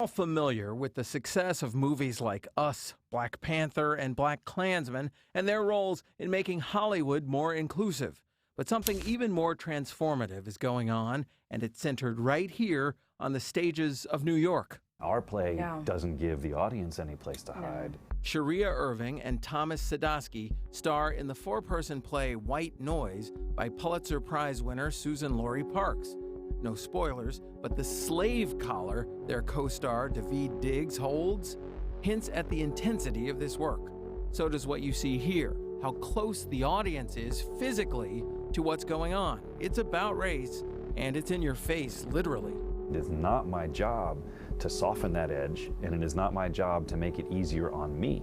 All familiar with the success of movies like Us, Black Panther, and Black Klansman, and their roles in making Hollywood more inclusive. But something even more transformative is going on, and it's centered right here on the stages of New York. Our play doesn't give the audience any place to hide. Sharia Irving and Thomas Sadowski star in the four-person play White Noise by Pulitzer Prize winner Susan Laurie Parks. No spoilers, but the slave collar their co-star Daveed Diggs holds hints at the intensity of this work. So does what you see here, how close the audience is physically to what's going on. It's about race, and it's in your face, literally. It is not my job to soften that edge, and it is not my job to make it easier on me.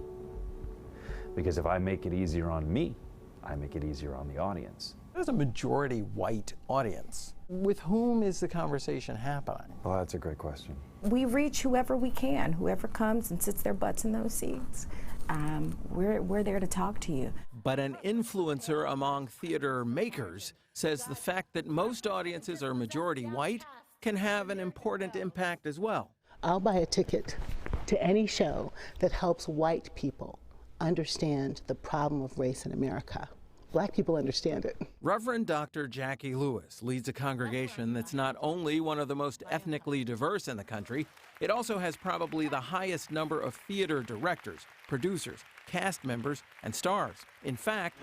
Because if I make it easier on me, I make it easier on the audience. There's a majority white audience. With whom is the conversation happening? Well, that's a great question. We reach whoever we can, whoever comes and sits their butts in those seats. We're there to talk to you. But an influencer among theater makers says the fact that most audiences are majority white can have an important impact as well. I'll buy a ticket to any show that helps white people understand the problem of race in America. Black people understand it. Reverend Dr. Jackie Lewis leads a congregation that's not only one of the most ethnically diverse in the country, it also has probably the highest number of theater directors, producers, cast members, and stars. In fact,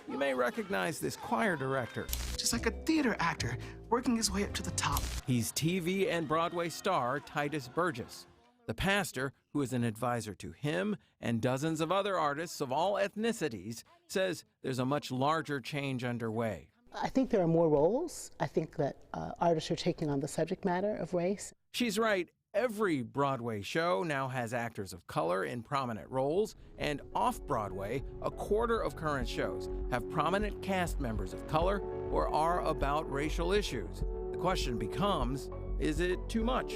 you may recognize this choir director. Just like a theater actor working his way up to the top. He's TV and Broadway star Titus Burgess. The pastor, who is an advisor to him and dozens of other artists of all ethnicities, says there's a much larger change underway. I think there are more roles. I think that artists are taking on the subject matter of race. She's right. Every Broadway show now has actors of color in prominent roles, and off-Broadway, a quarter of current shows have prominent cast members of color or are about racial issues. The question becomes, is it too much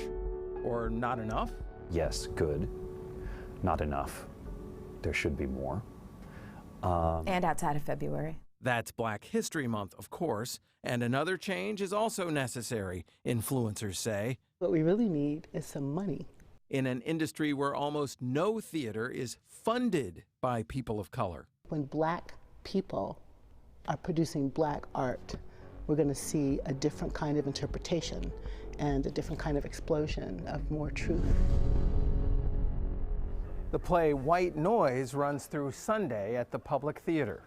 or not enough? Yes, good. Not enough. There should be more. And outside of February. That's Black History Month, of course, and another change is also necessary, influencers say. What we really need is some money. In an industry where almost no theater is funded by people of color. When black people are producing black art, we're going to see a different kind of interpretation and a different kind of explosion of more truth. The play White Noise runs through Sunday at the Public Theater.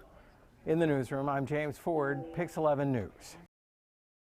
In the newsroom, I'm James Ford, Pix 11 News.